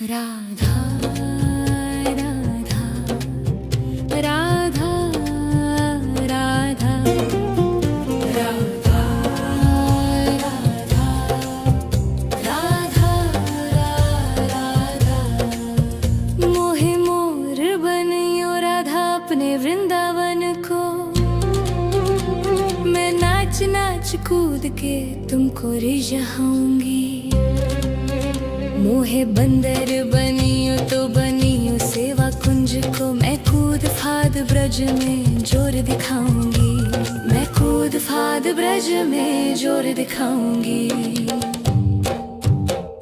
राधा राधा राधा राधा राधा राधा राधा मोहे मोर बनियो राधा अपने वृंदावन को। मैं नाच नाच कूद के तुमको रिझाऊंगी। मोहे बंदर बनियो तो बनियो सेवा कुंज को। मैं कूद फाद ब्रज में जोर दिखाऊंगी। मैं कूद फाद ब्रज में जोर दिखाऊंगी।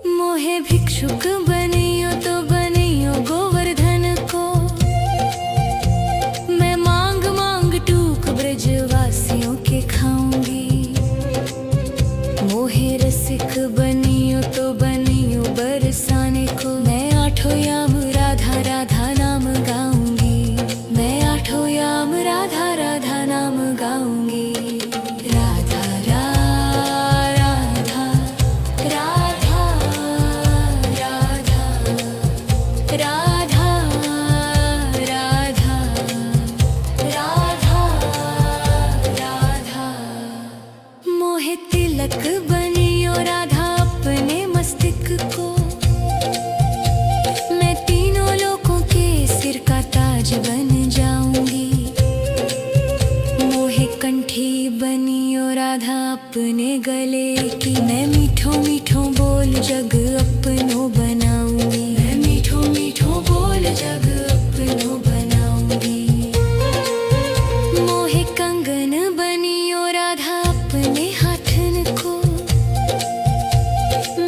मोहे भिक्षुक बनियो तो बनियो गोवर्धन को। मैं मांग मांग टूक ब्रजवासियों के खाऊंगी। मोहे रसिक बनियो तो बनियो बरसाने को। मैं आठों याम राधा राधा नाम गाऊंगी। मैं आठों याम राधा राधा नाम गाऊंगी। राधा राधा राधा राधा राधा राधा राधा राधा मोहे तिलक बनियो राधा अपने मस्तिष्क को। मैं तीनों लोगों के सिर का ताज बन जाऊंगी। मोहे कंठी बनियो राधा अपने गले की। मैं मीठो मीठो बोल जग अपनो बनाऊंगी। मैं मीठो मीठो बोल जग अपनो बनाऊंगी। मोहे कंगन बनियो राधा अपने हाथन को।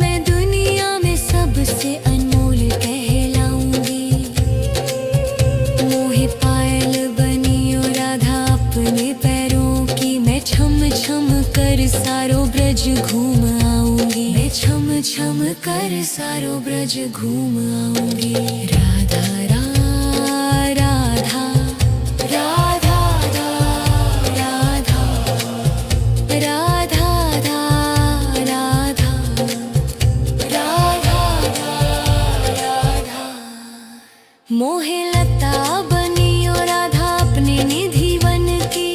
मैं दुनिया में सबसे अनमोल कहलाऊंगी। मोहे पायल बनियो राधा अपने पैरों की। मैं छम छम कर सारो ब्रज घूम आऊंगी। मैं छम छम कर सारो ब्रज घूम आऊंगी। राधा राधा राधा राधा राधा राधा राधा राधा मोहे लता बनियो राधा अपने निधि वन की।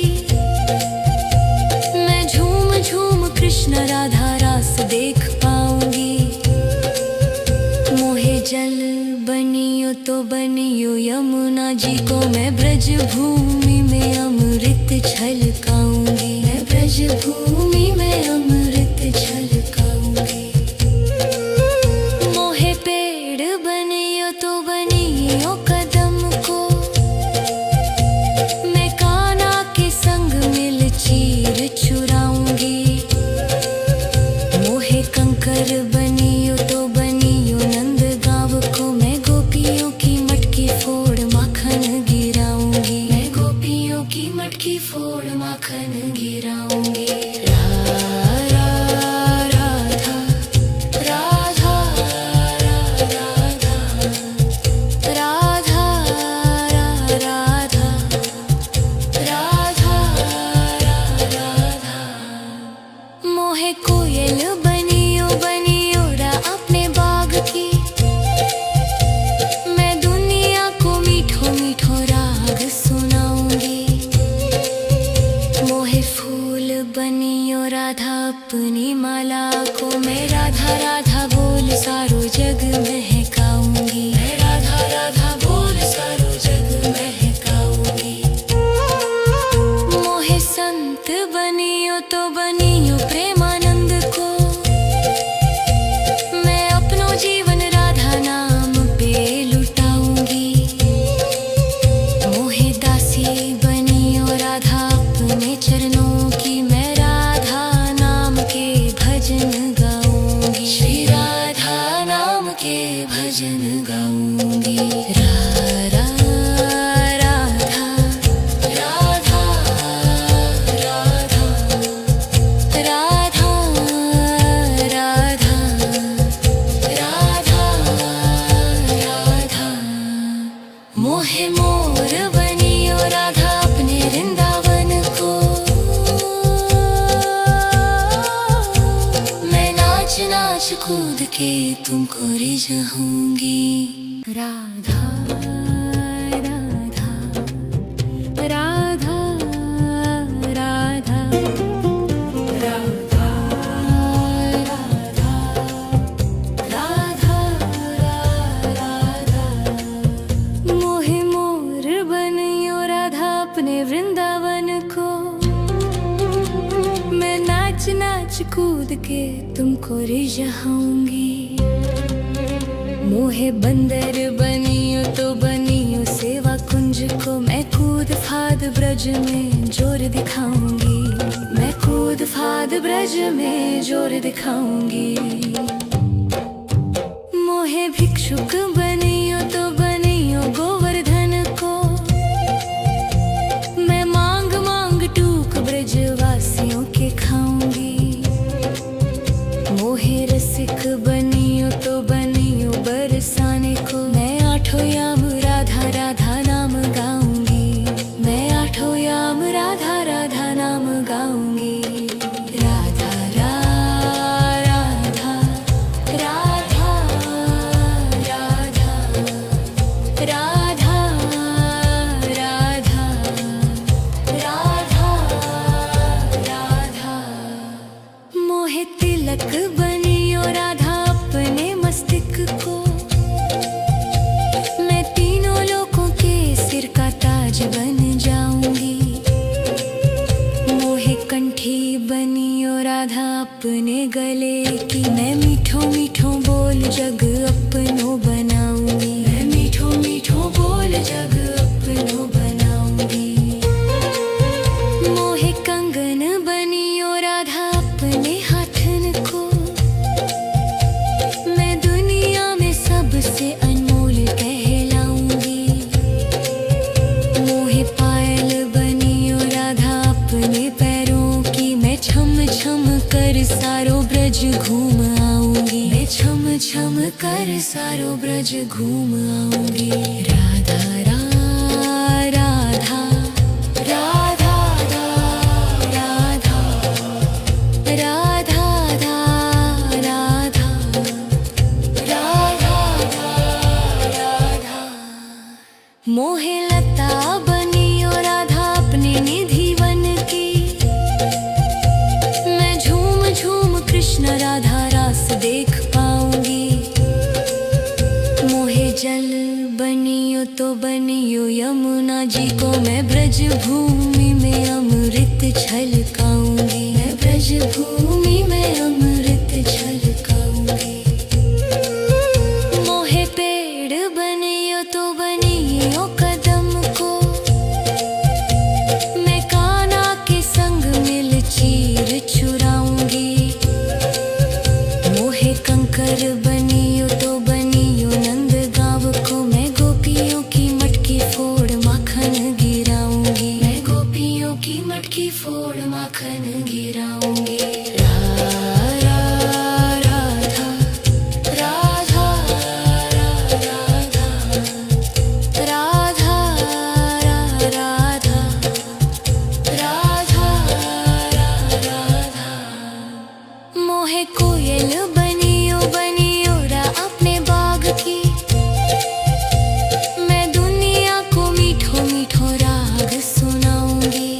मैं झूम झूम कृष्ण राधा रास देख पाऊंगी। मोहे जल बनियो तो बनियो यमुना जी को। मैं ब्रज भूमि में अमृत छलकाऊंगी। मैं ब्रज भूमि में अमृत छलकाऊंगी। मोहे पेड़ बनियो तो बनियो कदम को। मैं कान्हा के संग मिल चीर चुराऊंगी। मोहे कंकर बनियो तो बनियो नंद गाँव को। मैं गोपियों की मटकी फोड़ माखन गिराऊंगी। मैं गोपियों की मटकी फोड़ माखन गिराऊंगी। राधा राधा राधा राधा राधा राधा राधा मोहे कोयल बनियो बनियो रा अपने बाग की। मैं दुनिया को मीठो मीठो राग सुनाऊंगी। मोहे फूल बनियो राधा अपनी माला को। मैं राधा राधा बोल सारो जग महकाऊंगी। मैं राधा राधा बोल सारो जग महकाऊंगी। मोहे संत बनियो तो बनियो प्रेमानंद को। मैं अपनो जीवन राधा नाम पे लुटाऊंगी। मोहे दासी बनियो राधा अपने चरणों की। मैं राधा नाम के भजन गाऊंगी। श्री राधा नाम के भजन गाऊंगी। राधा राधा राधा राधा राधा राधा राधा मोहे मोर बनियो राधा अपने वृंदावन को। मैं नाच नाच कूद के तुमको रिझाऊंगी। राधा राधा राधा राधा राधा राधा राधा मोहे मोर बनियो राधा अपने वृंदावन को। मैं नाच नाच कूद के तुमको रिझाऊंगी। मोहे बंदर बनियो तो बनियो सेवा कुंज को। मैं कूद फाद ब्रज में जोर दिखाऊंगी। मैं कूद फाद ब्रज में जोर दिखाऊंगी। मोहे भिक्षुक बनियो तो बनियो गोवर्धन को। मैं मांग मांग टूक ब्रजवासियों के खाऊंगी। मोहे रसिक बनियो तो बनियो बरसाने को। मैं आठों याम राधा राधा नाम गाऊंगी। मैं आठों याम राधा राधा नाम गाऊंगी। राधा राधा राधा राधा राधा राधा राधा राधा मोहे तिलक बनियो राधा अपने मस्तिष्क को। मैं तीनों लोगों के सिर का ताज बन जाऊंगी। मोहे कंठी बनियो राधा अपने गले की। मैं मीठो मीठो बोल जग अपनो बनाऊंगी। मैं मीठो मीठो बोल जग अपनो बनाऊंगी। मोहे कंगन बनियो राधा अपने हाथन को। मैं दुनिया में सबसे अनमोल कहलाऊंगी। मोहे पायल बनियो राधा अपने पैरों की। मैं छम छम कर सारो ब्रज घूम आऊंगी। मैं छम छम कर सारो ब्रज घूम आऊंगी। राधा राधा राधा राधा राधा राधा राधा राधा मोहे लता बनियो राधा अपने निधि वन की। मैं झूम झूम कृष्ण राधा रास देख पाऊंगी। मोहे जल बनियो तो बनियो यमुना जी को। मैं ब्रज भूमि में अमृत छलकाऊंगी। मैं ब्रज भूमि में अमृत छलकाऊंगी। मोहे पेड़ बनियो तो बनियो कदम को। मैं कान्हा के संग मिल चीर चुराऊंगी। मोहे कंकर बनियो तो बनियो नंद गांव को। मैं गोपियों की मटकी फोड़ माखन गिराऊंगी। मैं गोपियों की मटकी फोड़ माखन गिराऊंगी। राधा राधा राधा राधा राधा राधा राधा राधा मोहे कोयल बनियो बनियो रा अपने बाग की। मैं दुनिया को मीठो मीठो राग सुनाऊंगी।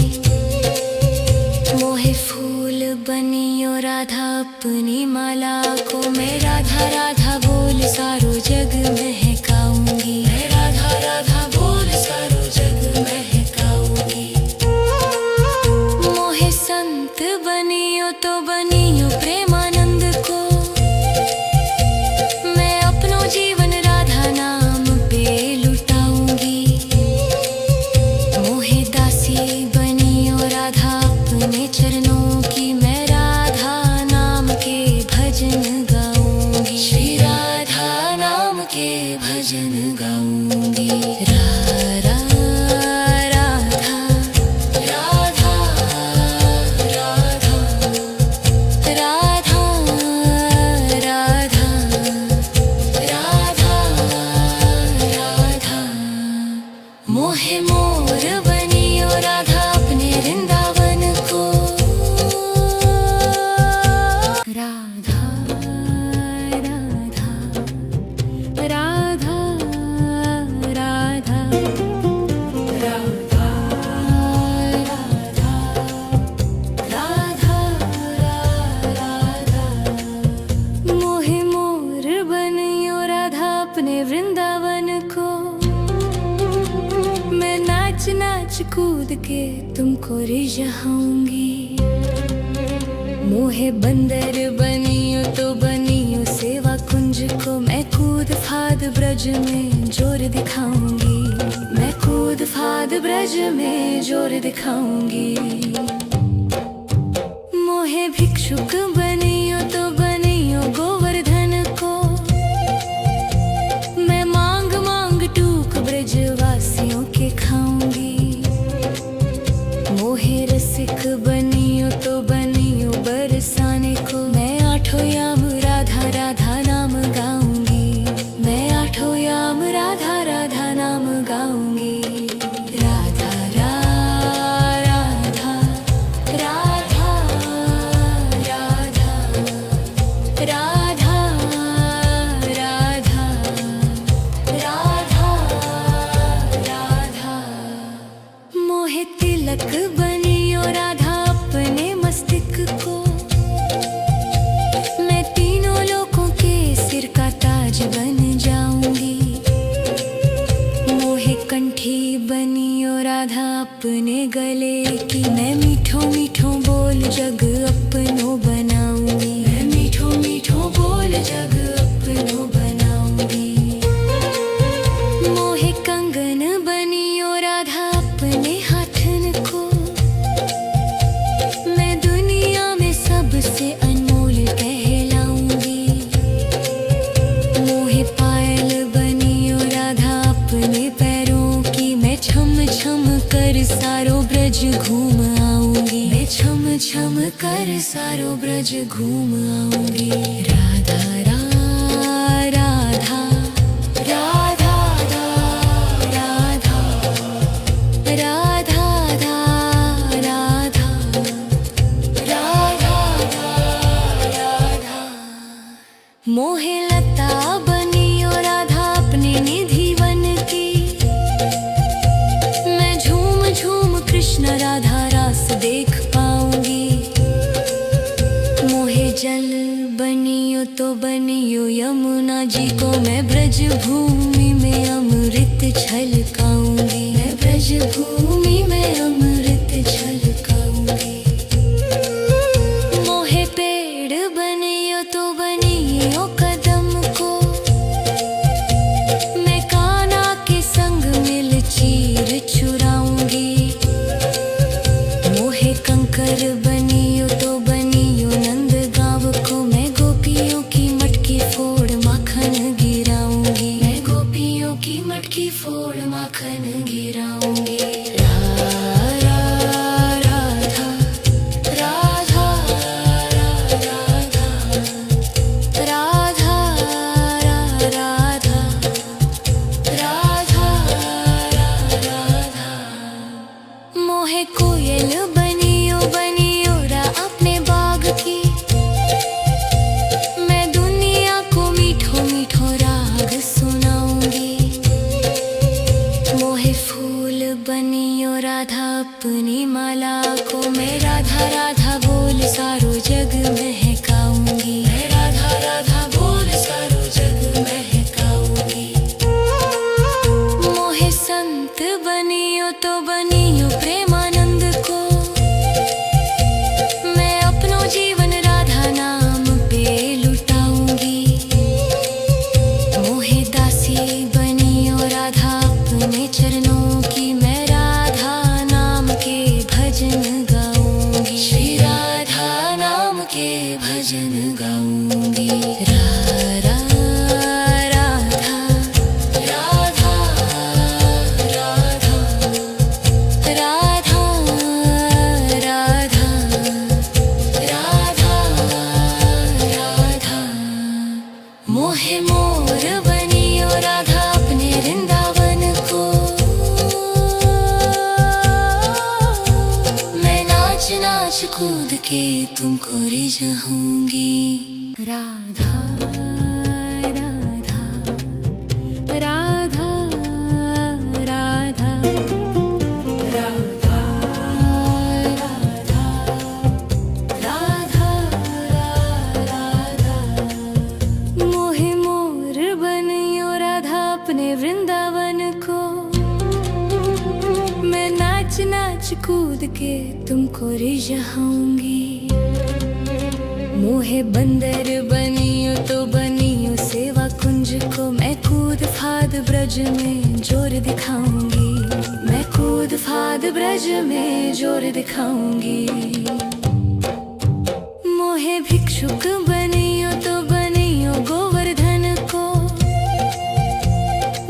मोहे फूल बनियो राधा अपनी माला को। मैं राधा राधा बोल सारो जग महकाऊंगी। मैं राधा राधा बोल सारो जग महकाऊंगी। मोहे संत बनियो तो बनियो प्रेमानंद को। मैं अपनो जीवन राधा नाम पे लुटाऊंगी। मोहे दासी बनियो राधा अपने चरणों की। मैं राधा नाम के भजन गाऊंगी। श्री राधा नाम के भजन गाऊंगी। राधा राधा राधा राधा राधा राधा राधा राधा मोहे मोर बनियो राधा अपने वृंदावन को। राधा राधा अपने वृंदावन को। मैं नाच नाच कूद के तुमको रिझाऊंगी। मोहे बंदर बनियो तो बनियो सेवा कुंज को। मैं कूद फाद ब्रज में जोर दिखाऊंगी। मैं कूद फाद ब्रज में जोर दिखाऊंगी। मोहे भिक्षुक बनियो तो बनियो गोवर्धन को। मैं मांग मांग टूक ब्रजवासियों के खाऊंगी। मोहे रसिक बनियो तो बनियो बरसाने को। मैं आठों याम राधा राधा नाम गाऊंगी। मैं आठों याम राधा राधा नाम गाऊंगी। राधा राधा राधा राधा राधा राधा राधा राधा। मोहे तिलक बनियो राधा अपने मस्तिष्क को। मैं तीनों लोगों के सिर का ताज बन जाऊंगी। मोहे कंठी बनियो राधा अपने गले की। मैं मीठो मीठो बोल जग अपनो बनाऊंगी। मैं मीठो मीठो बोल जग अपनो बनाऊंगी। मोहे कंगन बनियो राधा अपने हाथन को। मैं दुनिया में सबसे अनमोल कहलाऊंगी। मोहे पायल बनियो राधा अपने पैरों की। मैं छम छम कर सारो ब्रज घूम आऊंगी। मैं छम छम कर सारो ब्रज घूम आऊंगी। राधा राधा राधा राधा राधा राधा राधा राधा। मोहे लता बनियो राधा अपने निधि वन की। मैं झूम झूम कृष्ण राधा रास देख पाऊंगी। मोहे जल बनियो तो बनियो यमुना जी को। मैं ब्रज भूमि में अमृत छलकाऊंगी। मैं ब्रज भूमि में अमृत छलकाऊंगी। मोहे पेड़ बनियो तो बनियो कदम को। मैं कान्हा के संग मिल चीर चुराऊंगी। मोहे कंकर बनियो तो बनियो नंद गाँव को। मैं गोपियों की मटकी फोड़ माखन गिराऊंगी। मैं गोपियों की मटकी फोड़ माखन गिराऊंगी। राधा राधा राधा राधा राधा राधा राधा राधा। मोहे कोयल बनियो बनियो रा अपने बाग की। मैं दुनिया को मीठो मीठो राग सुनाऊंगी। मोहे फूल बनियो राधा अपनी माला को। मैं राधा राधा बोल सारो जग महकाऊंगी। मैं राधा राधा बोल सारो जग महकाऊंगी। मोहे संत बनियो तो बनियो प्रेमानंद को। मैं अपनो जीवन राधा नाम पे लुटाऊंगी। मोहे दासी बनियो राधा अपने चरणों की। मैं राधा नाम के भजन गाऊंगी। श्री राधा नाम के भजन गाऊंगी। राधा राधा राधा राधा राधा राधा राधा राधा। मोहे मोर बनियो राधा अपने वृंदावन को। मैं नाच नाच कूद के तुमको रिझाऊंगी। राधा राधा राधा राधा राधा राधा राधा राधा। मोहे मोर बनियो अपने वृंदावन को। मैं नाच नाच कूद के तुमको रिझाऊंगी। मोहे बंदर बनियो तो बनियो सेवा कुंज को। मैं कूद फाद ब्रज में जोर दिखाऊंगी। मैं कूद फाद ब्रज में जोर दिखाऊंगी। मोहे भिक्षुक बनियो तो बनियो गोवर्धन को।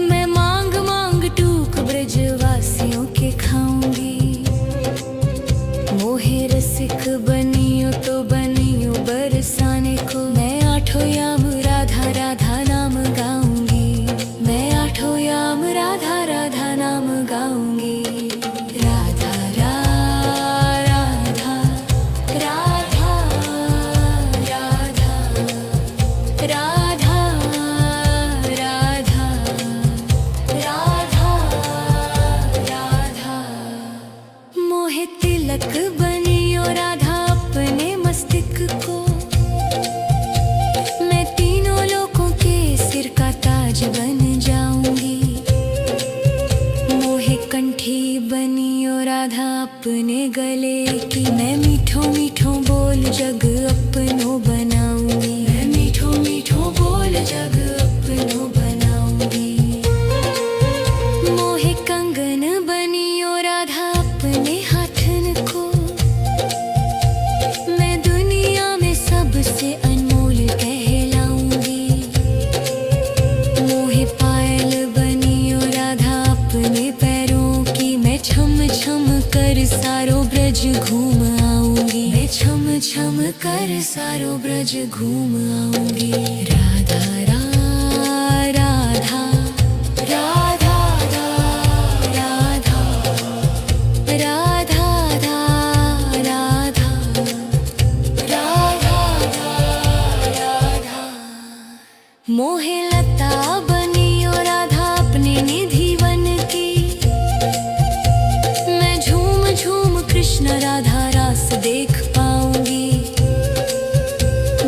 मैं मांग मांग टूक ब्रजवासियों के खाऊंगी। मोहे रसिक बनियो तो बनियो बरसाने को। मैं आठों याम राधा राधा नाम गाऊंगी। मैं आठों याम राधा राधा नाम गाऊंगी। राधा राधा राधा राधा राधा राधा राधा राधा। मोहे तिलक बनियो राधा अपने मस्तिष्क को। मैं तीनों लोगों के सिर का ताज बन जाऊंगी। मोहे कंठी बनियो राधा अपने गले की। मैं मीठो मीठो बोल जग अपनो बनाऊंगी। मैं मीठो मीठो बोल जग अपनो बनाऊंगी। मोहे कंगन बनियो राधा अपने हाथन को। मैं दुनिया में सबसे अनमोल कहलाऊंगी। मोहे पायल बनियो राधा अपने पैरों की। मैं छम छम कर सारो ब्रज घूम आऊंगी। मैं छम छम कर सारो ब्रज घूम आऊंगी। राधा राधा राधा राधा राधा राधा राधा राधा राधा। मोहे लता बनियो राधा अपने निधि वन की। मैं झूम झूम कृष्ण राधा रास देख पाऊंगी।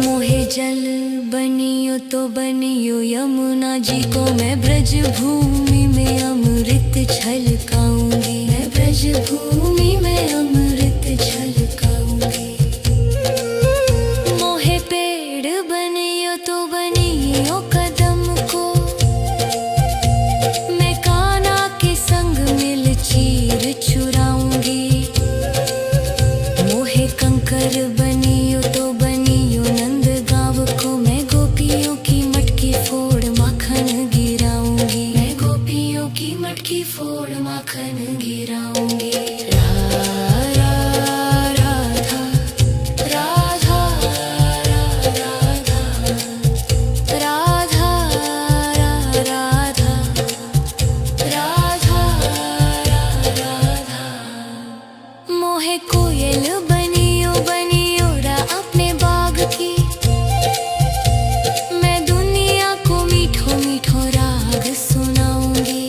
मोहे जल बनियो तो बनियो यमुना जी को। मैं ब्रज भूमि में अमृत छलकाऊंगी। मैं ब्रज भूमि में अमृत छलकाऊंगी। मोहे पेड़ बनियो तो बनियो कदम को। मैं कान्हा के संग मिल चीर चुराऊंगी। मोहे कंकर बनियो तो बनियो नंद गाँव को। मैं गोपियों की मटकी फोड़ माखन गिराऊंगी। मैं गोपियों की मटकी फोड़ माखन गिराऊंगी। राधा राधा राधा राधा राधा राधा राधा। मोहे कोयल बनियो बनियो रा अपने बाग की। मैं दुनिया को मीठो मीठो राग सुनाऊंगी।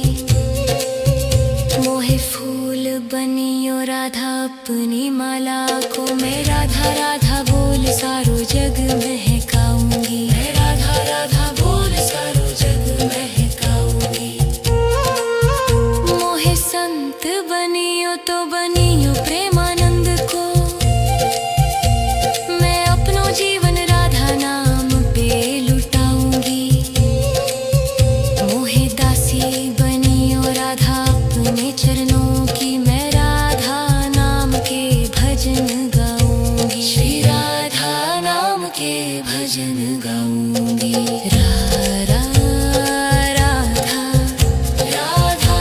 मोहे फूल बनियो राधा अपनी माला को। मैं राधा राधा बोल सारो जग महकाऊंगी। मैं राधा राधा बोल सारो जग महकाऊंगी। मोहे संत बनियो तो बनियो प्रेमानंद को। मैं अपनो जीवन राधा नाम पे लुटाऊंगी। मोहे दासी बनियो राधा अपने चरणों की। मैं राधा नाम के भजन गाऊंगी। श्री राधा नाम के भजन गाऊंगी। राधा राधा राधा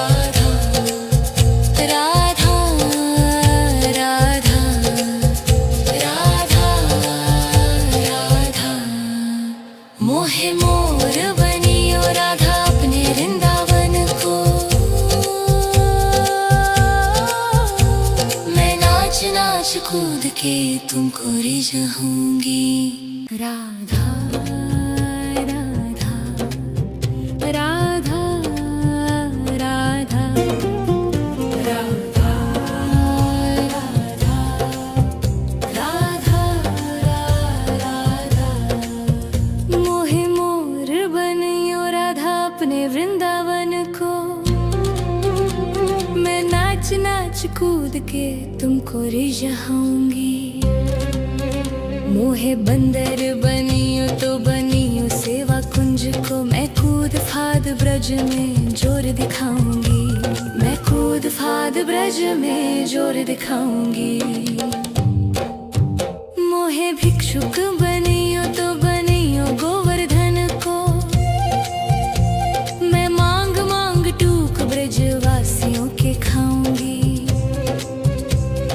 राधा राधा राधा राधा राधा। मोहे मोर बनियो राधा अपने वृंदावन को। मैं नाच नाच कूद के तुमको रिझाऊंगी। राधा राधा राधा राधा राधा राधा राधा राधा। मोहे मोर बनियो राधा अपने वृंदावन को। मैं नाच नाच कूद के तुमको रिझाऊंगी। मोहे बंदर बनियो तो बनियो सेवा कुंज को। मैं कूद फाद ब्रज में जोर दिखाऊंगी। मैं कूद फाद ब्रज में जोर दिखाऊंगी। मोहे भिक्षुक बनियो तो बनियो गोवर्धन को। मैं मांग मांग टूक ब्रजवासियों के खाऊंगी।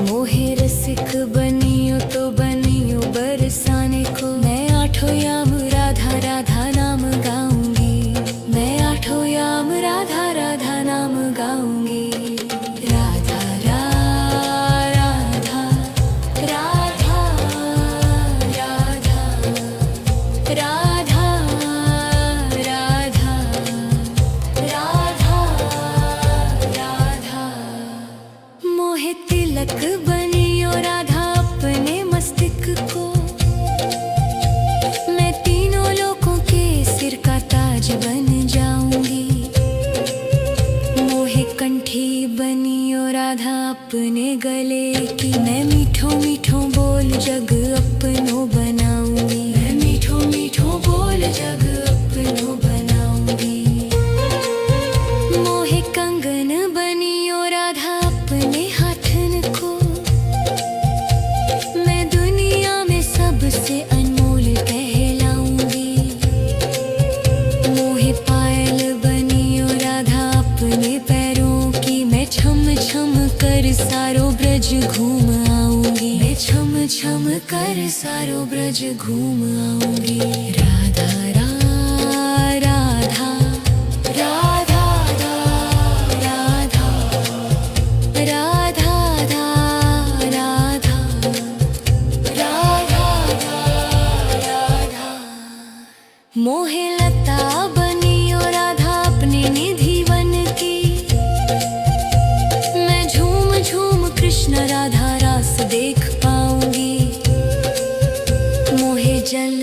मोहे रसिक बनियो तो बनियो बरसाने को। मैं आठों याम राधा राधा नाम गाऊंगी। मैं आठों याम राधा राधा नाम गाऊंगी। राधा राधा राधा राधा राधा राधा राधा राधा। मोहे तिलक बनियो राधा अपने मस्तक को। मैं तीनों लोगों के सिर का ताज बन जाऊंगी। मोहे कंठी बनियो राधा अपने गले की। मैं मीठो मीठो बोल जग अपनो बनाऊंगी। मैं मीठो मीठो बोल जग अपनो बनाऊंगी। मोहे कंगन बनियो राधा अपने हाथन को। मैं दुनिया में सबसे अनमोल कहलाऊंगी। मोहे पायल बनियो राधा अपने पैरों की। मैं छम छम कर सारो ब्रज घूम आऊंगी। मैं छम छम कर सारो ब्रज घूम आऊंगी। राधा राधा राधा राधा राधा राधा राधा राधा। मोहे लता बनियो राधा अपने निधि वन की। मैं झूम झूम कृष्ण राधा रास देख पाऊंगी। मोहे जल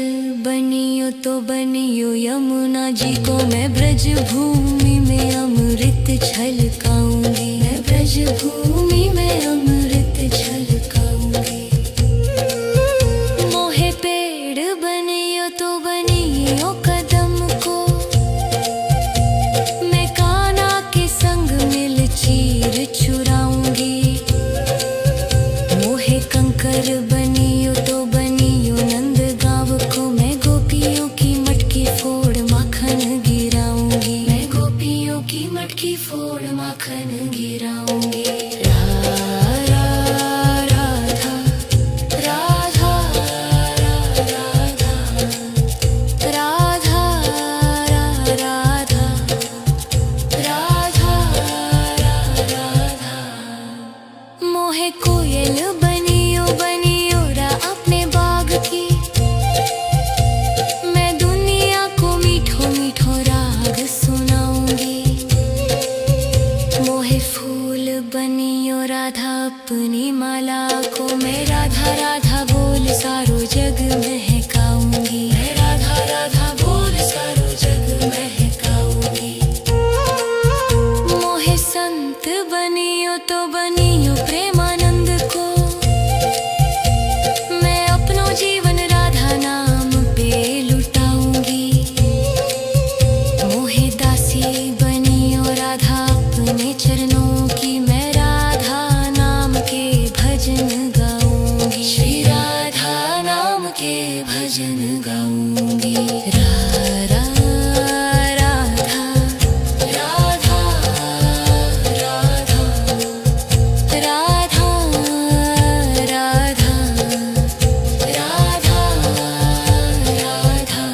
बनियो तो बनियो यमुना जी को। मैं ब्रज भूमि में अमृत छलकाऊंगी। मैं ब्रज भूमि में अमृत छलकाऊंगी। मोहे पेड़ बनियो तो बनियो कदम को। मैं कान्हा के संग मिल चीर चुराऊंगी। मोहे कंकर बनियो तो बनियो नंद गाँव को। मैं गोपियों की मटकी फोड़ माखन गिराऊंगी। मैं गोपियों की मटकी फोड़ माखन गिराऊंगी। राधा राधा राधा राधा राधा राधा। मोहे कोयल बनियो बनियो रा अपने बाग की। मैं दुनिया को मीठो मीठो राग सुनाऊंगी। मोहे फूल बनियो राधा अपनी माला को। मैं राधा राधा बोल सारो जग महकाऊंगी। मैं राधा राधा बोल सारो जग महकाऊंगी। मोहे संत बनियो तो बनियो प्रेमानंद को। मैं अपनो जीवन राधा नाम पे लुटाऊंगी। मोहे दासी बनियो राधा अपने चरणों की। मैं राधा नाम के भजन गाऊंगी। श्री राधा नाम के भजन गाऊंगी। राधा राधा राधा राधा राधा राधा राधा।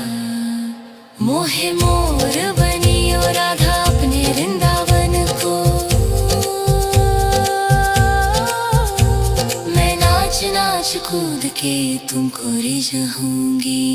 मोहे मोर बनियो राधा अपने वृंदावन को। मैं नाच नाच कूद के तुमको रिझाऊंगी।